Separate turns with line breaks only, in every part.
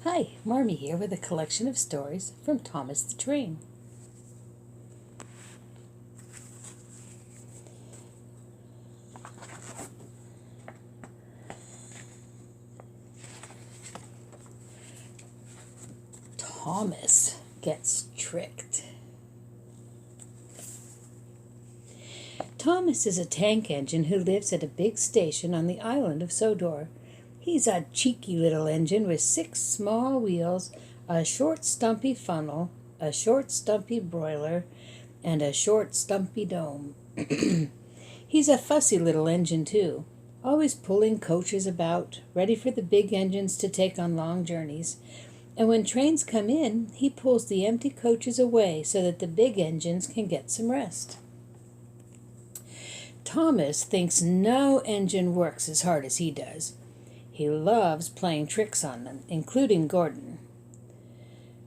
Hi, Marmee here with a collection of stories from Thomas the Train. Thomas gets tricked. Thomas is a tank engine who lives at a big station on the island of Sodor. He's a cheeky little engine with 6 small wheels, a short stumpy funnel, a short stumpy broiler, and a short stumpy dome. He's a fussy little engine too, always pulling coaches about, ready for the big engines to take on long journeys. And when trains come in, he pulls the empty coaches away so that the big engines can get some rest. Thomas thinks no engine works as hard as he does. He loves playing tricks on them, including Gordon,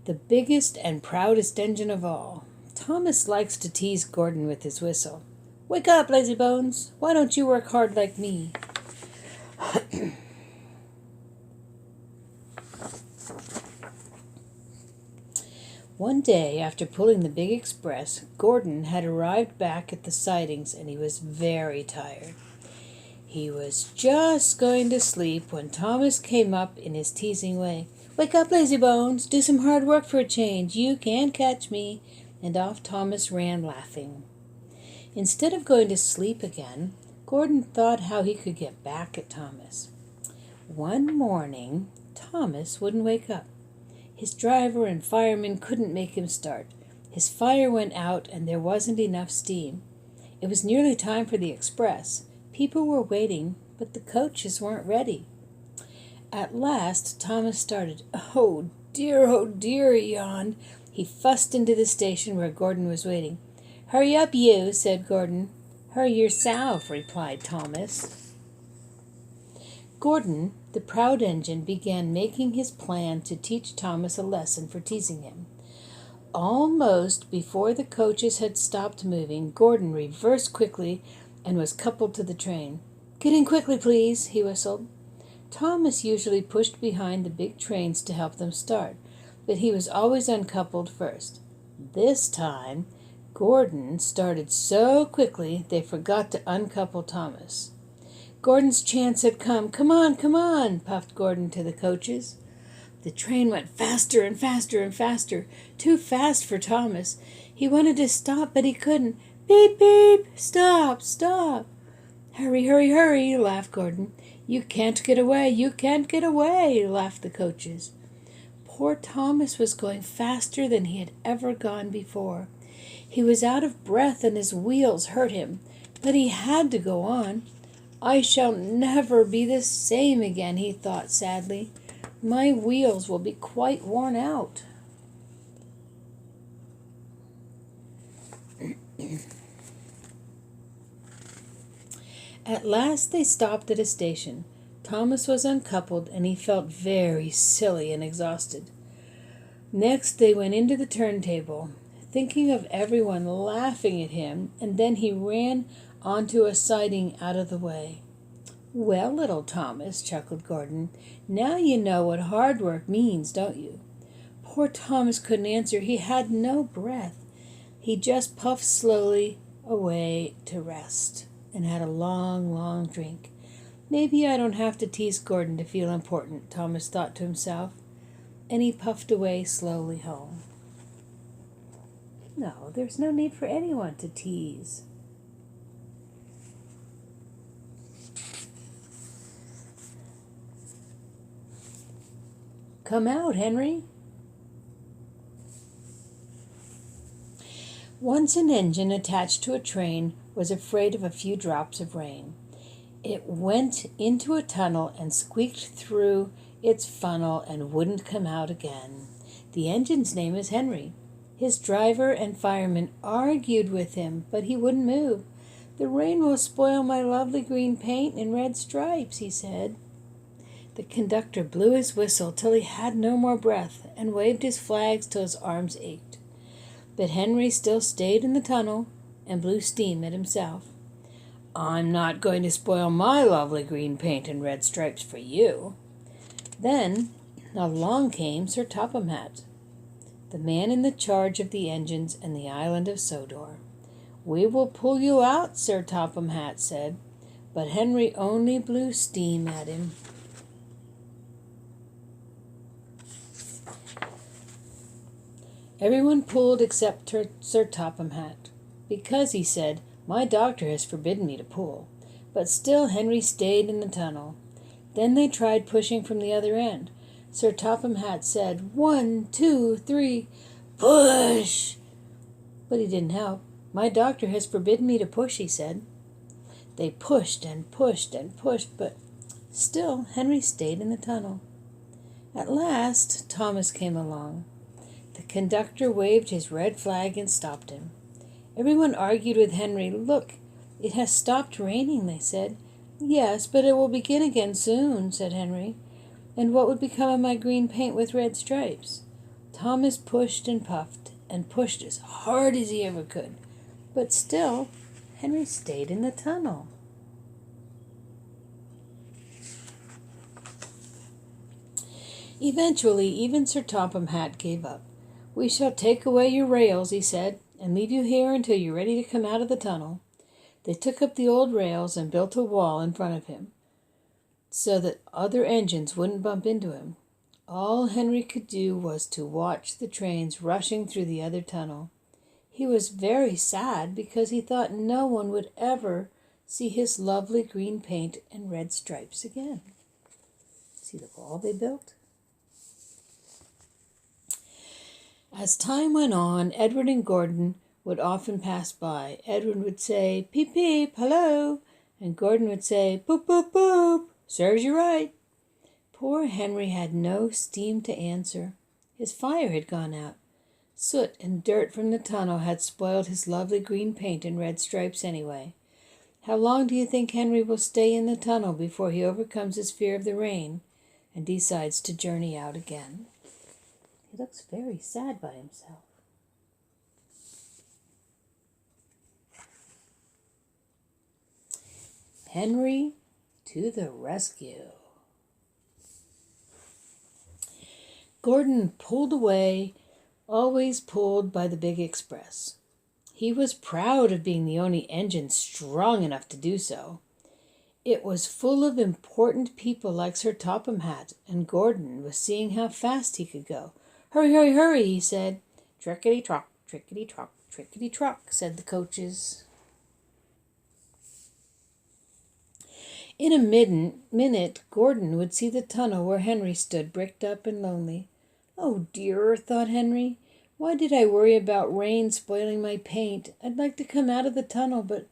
the biggest and proudest engine of all. Thomas likes to tease Gordon with his whistle. "Wake up, lazy bones! Why don't you work hard like me?" One day, after pulling the big express, Gordon had arrived back at the sidings and he was very tired. He was just going to sleep when Thomas came up in his teasing way. "Wake up, lazy bones! Do some hard work for a change. You can't catch me." And off Thomas ran laughing. Instead of going to sleep again, Gordon thought how he could get back at Thomas. One morning, Thomas wouldn't wake up. His driver and fireman couldn't make him start. His fire went out and there wasn't enough steam. It was nearly time for the express. People were waiting, but the coaches weren't ready. At last, Thomas started. Oh dear, he yawned. He fussed into the station where Gordon was waiting. "Hurry up, you," said Gordon. "Hurry yourself," replied Thomas. Gordon, the proud engine, began making his plan to teach Thomas a lesson for teasing him. Almost before the coaches had stopped moving, Gordon reversed quickly and was coupled to the train. "Get in quickly, please," he whistled. Thomas usually pushed behind the big trains to help them start, but he was always uncoupled first. This time, Gordon started so quickly they forgot to uncouple Thomas. Gordon's chance had come. "Come on," puffed Gordon to the coaches. The train went faster and faster and faster, too fast for Thomas. He wanted to stop, but he couldn't. "Beep, beep! Stop! Hurry, laughed Gordon. You can't get away, laughed the coaches. Poor Thomas was going faster than he had ever gone before. He was out of breath and his wheels hurt him, but he had to go on. "I shall never be the same again," he thought sadly. "My wheels will be quite worn out." At last they stopped at a station. Thomas was uncoupled and he felt very silly and exhausted. Next they went into the turntable, thinking of everyone laughing at him, and then he ran onto a siding out of the way. "Well, little Thomas," chuckled Gordon, "now you know what hard work means, don't you?" Poor Thomas couldn't answer. He had no breath. He just puffed slowly away to rest and had a long drink. "Maybe I don't have to tease Gordon to feel important," Thomas thought to himself, and he puffed away slowly home. No, there's no need for anyone to tease. Come out, Henry. Once an engine attached to a train was afraid of a few drops of rain. It went into a tunnel and squeaked through its funnel and wouldn't come out again. The engine's name is Henry. His driver and fireman argued with him, but he wouldn't move. "The rain will spoil my lovely green paint and red stripes," he said. The conductor blew his whistle till he had no more breath and waved his flags till his arms ached. But Henry still stayed in the tunnel and blew steam at himself. "I'm not going to spoil my lovely green paint and red stripes for you." Then Along came Sir Topham Hatt, the man in the charge of the engines and the island of Sodor. "We will pull you out," Sir Topham Hatt said, but Henry only blew steam at him. Everyone pulled except Sir Topham Hatt, because, he said, "my doctor has forbidden me to pull." But still Henry stayed in the tunnel. Then they tried pushing from the other end. Sir Topham Hatt said, "1, 2, 3, push!" But he didn't help. "My doctor has forbidden me to push," he said. They pushed and pushed and pushed, but still Henry stayed in the tunnel. At last Thomas came along. The conductor waved his red flag and stopped him. Everyone argued with Henry. "Look, it has stopped raining," they said. "Yes, but it will begin again soon," said Henry. "And what would become of my green paint with red stripes?" Thomas pushed and puffed and pushed as hard as he ever could, but still Henry stayed in the tunnel. Eventually, even Sir Topham Hatt gave up. "We shall take away your rails," he said, "and leave you here until you're ready to come out of the tunnel." They took up the old rails and built a wall in front of him, so that other engines wouldn't bump into him. All Henry could do was to watch the trains rushing through the other tunnel. He was very sad because he thought no one would ever see his lovely green paint and red stripes again. See the wall they built? As time went on, Edward and Gordon would often pass by. Edward would say, "Peep, peep, hello," and Gordon would say, "Boop, boop, boop, serves you right." Poor Henry had no steam to answer. His fire had gone out. Soot and dirt from the tunnel had spoiled his lovely green paint and red stripes anyway. How long do you think Henry will stay in the tunnel before he overcomes his fear of the rain and decides to journey out again? He looks very sad by himself. Henry to the rescue. Gordon pulled away, always pulled by the big express. He was proud of being the only engine strong enough to do so. It was full of important people like Sir Topham Hatt, and Gordon was seeing how fast he could go. "Hurry, hurry, hurry," he said. "Trickety-trock, trickety-trock, trickety-trock," said the coaches. In a minute, Gordon would see the tunnel where Henry stood, bricked up and lonely. "Oh dear," thought Henry, "why did I worry about rain spoiling my paint? I'd like to come out of the tunnel," but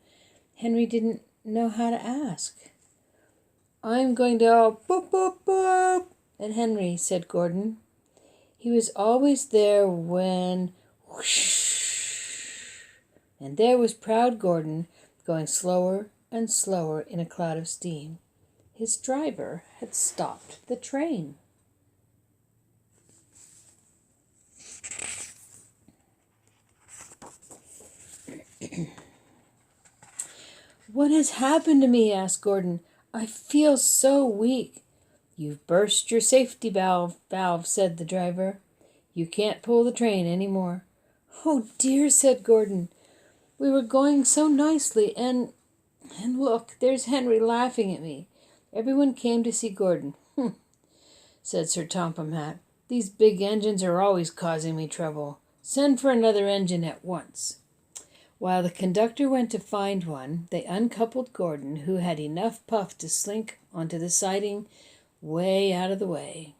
Henry didn't know how to ask. "I'm going to yell, 'Boop, boop, boop,' at Henry," said Gordon. He was always there when whoosh, and there was proud Gordon going slower and slower in a cloud of steam. His driver had stopped the train. "What has happened to me?" asked Gordon. "I feel so weak." "You've burst your safety valve," said the driver. "You can't pull the train any more." "Oh dear," said Gordon. "We were going so nicely, and look, there's Henry laughing at me." Everyone came to see Gordon. "Humph," said Sir Topham Hatt. "These big engines are always causing me trouble. Send for another engine at once." While the conductor went to find one, they uncoupled Gordon, who had enough puff to slink onto the siding way out of the way.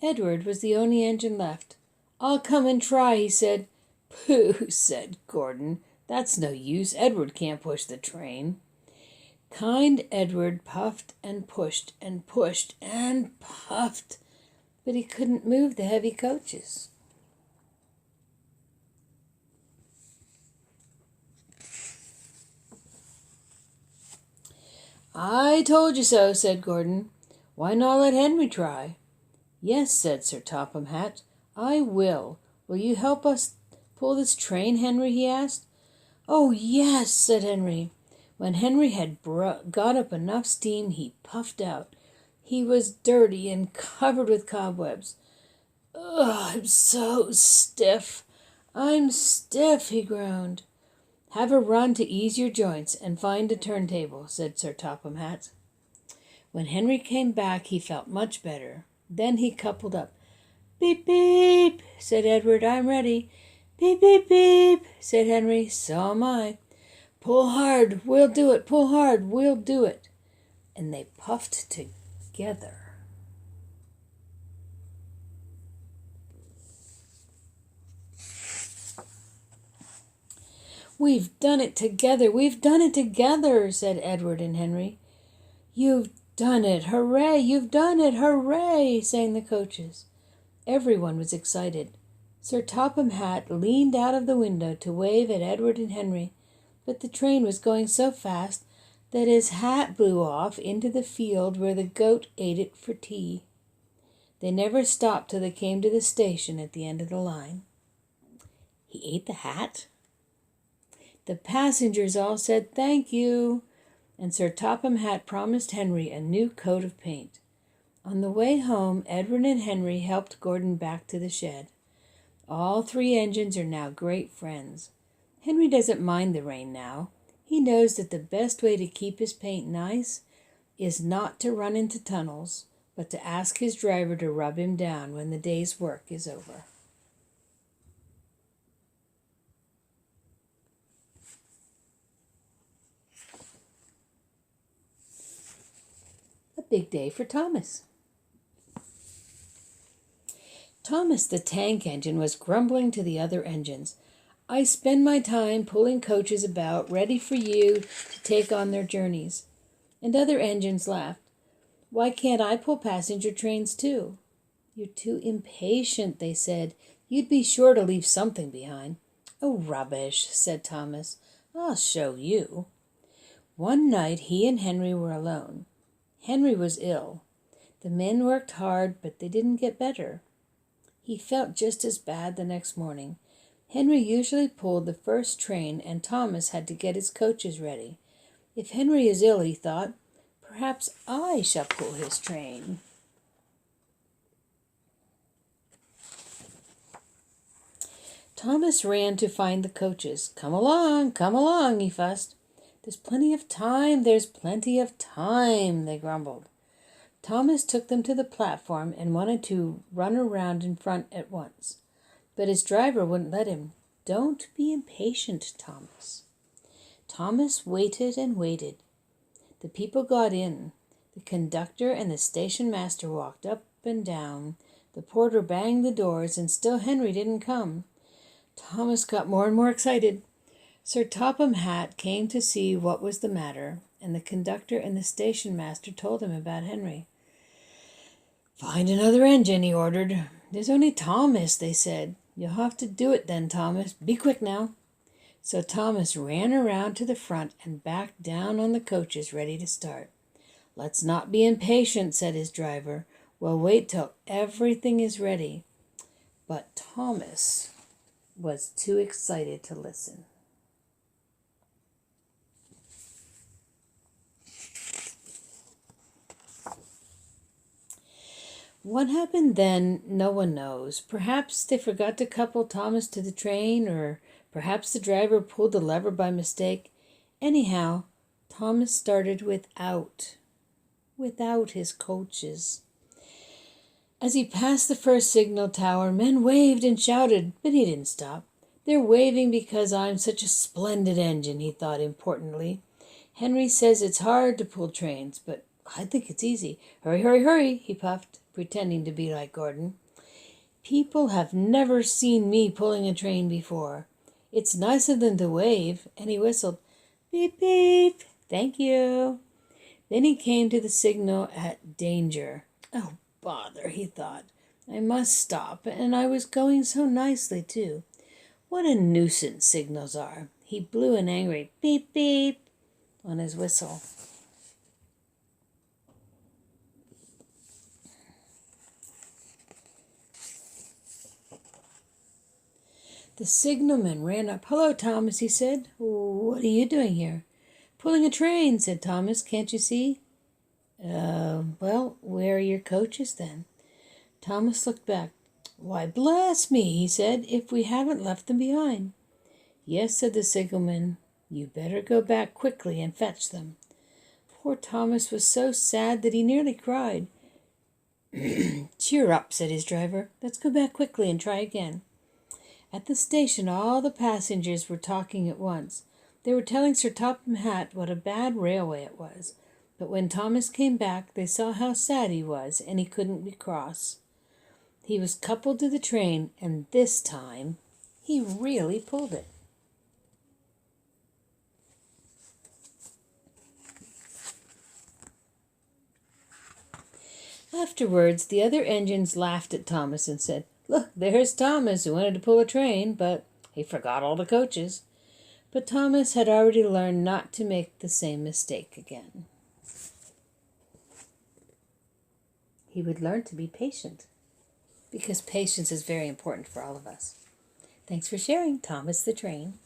Edward was the only engine left. "I'll come and try," he said. "Pooh," said Gordon. "That's no use. Edward can't push the train." Kind Edward puffed and pushed and pushed and puffed, but he couldn't move the heavy coaches. "I told you so," said Gordon. "Why not let Henry try?" "Yes," said Sir Topham Hatt, "I will. Will you help us pull this train, Henry?" he asked. "Oh, yes," said Henry. When Henry had got up enough steam, he puffed out. He was dirty and covered with cobwebs. "Ugh, I'm so stiff. I'm stiff," he groaned. "Have a run to ease your joints and find a turntable," said Sir Topham Hatt. When Henry came back, he felt much better. Then he coupled up. "Beep, beep," said Edward. "I'm ready." "Beep, beep, beep," said Henry. "So am I." "Pull hard, we'll do it. Pull hard, we'll do it." And they puffed together. "We've done it together, we've done it together," said Edward and Henry. "You've done it, hooray, you've done it, hooray," sang the coaches. Everyone was excited. Sir Topham Hatt leaned out of the window to wave at Edward and Henry, but the train was going so fast that his hat blew off into the field where the goat ate it for tea. They never stopped till they came to the station at the end of the line. He ate the hat? The passengers all said thank you, and Sir Topham Hatt promised Henry a new coat of paint. On the way home, Edward and Henry helped Gordon back to the shed. All three engines are now great friends. Henry doesn't mind the rain now. He knows that the best way to keep his paint nice is not to run into tunnels, but to ask his driver to rub him down when the day's work is over. A big day for Thomas. Thomas the tank engine was grumbling to the other engines. "I spend my time pulling coaches about, ready for you to take on their journeys." And other engines laughed. "Why can't I pull passenger trains too?" "You're too impatient," they said. "You'd be sure to leave something behind." "Oh, rubbish," said Thomas. "I'll show you." One night he and Henry were alone. Henry was ill. The men worked hard, but they didn't get better. He felt just as bad the next morning. Henry usually pulled the first train, and Thomas had to get his coaches ready. If Henry is ill, he thought, perhaps I shall pull his train. Thomas ran to find the coaches. Come along, he fussed. There's plenty of time, there's plenty of time, they grumbled. Thomas took them to the platform and wanted to run around in front at once. But his driver wouldn't let him. "Don't be impatient, Thomas." Thomas waited and waited. The people got in. The conductor and the station master walked up and down. The porter banged the doors, and still Henry didn't come. Thomas got more and more excited. Sir Topham Hatt came to see what was the matter, and the conductor and the station master told him about Henry. "Find another engine," he ordered. "There's only Thomas," they said. "You'll have to do it then, Thomas. Be quick now." So Thomas ran around to the front and backed down on the coaches, ready to start. "Let's not be impatient," said his driver. "We'll wait till everything is ready." But Thomas was too excited to listen. What happened then, no one knows. Perhaps they forgot to couple Thomas to the train, or perhaps the driver pulled the lever by mistake. Anyhow, Thomas started without his coaches. As he passed the first signal tower, men waved and shouted, but he didn't stop. "They're waving because I'm such a splendid engine," he thought importantly. "Henry says it's hard to pull trains, but I think it's easy. Hurry, hurry, hurry," he puffed, pretending to be like Gordon. "People have never seen me pulling a train before. It's nice of them to wave," and he whistled. "Beep, beep, thank you." Then he came to the signal at danger. "Oh, bother," he thought. "I must stop, and I was going so nicely, too. What a nuisance signals are." He blew an angry beep, beep on his whistle. The signalman ran up. "Hello, Thomas," he said. "What are you doing here?" "Pulling a train," said Thomas. "Can't you see?" Well, where are your coaches then?" Thomas looked back. "Why, bless me," he said, "if we haven't left them behind." "Yes," said the signalman. "You better go back quickly and fetch them." Poor Thomas was so sad that he nearly cried. "Cheer up," said his driver. "Let's go back quickly and try again." At the station all the passengers were talking at once. They were telling Sir Topham Hatt what a bad railway it was. But when Thomas came back, they saw how sad he was, and he couldn't be cross. He was coupled to the train, and this time he really pulled it. Afterwards, the other engines laughed at Thomas and said, "Look, there's Thomas who wanted to pull a train, but he forgot all the coaches." But Thomas had already learned not to make the same mistake again. He would learn to be patient, because patience is very important for all of us. Thanks for sharing, Thomas the Train.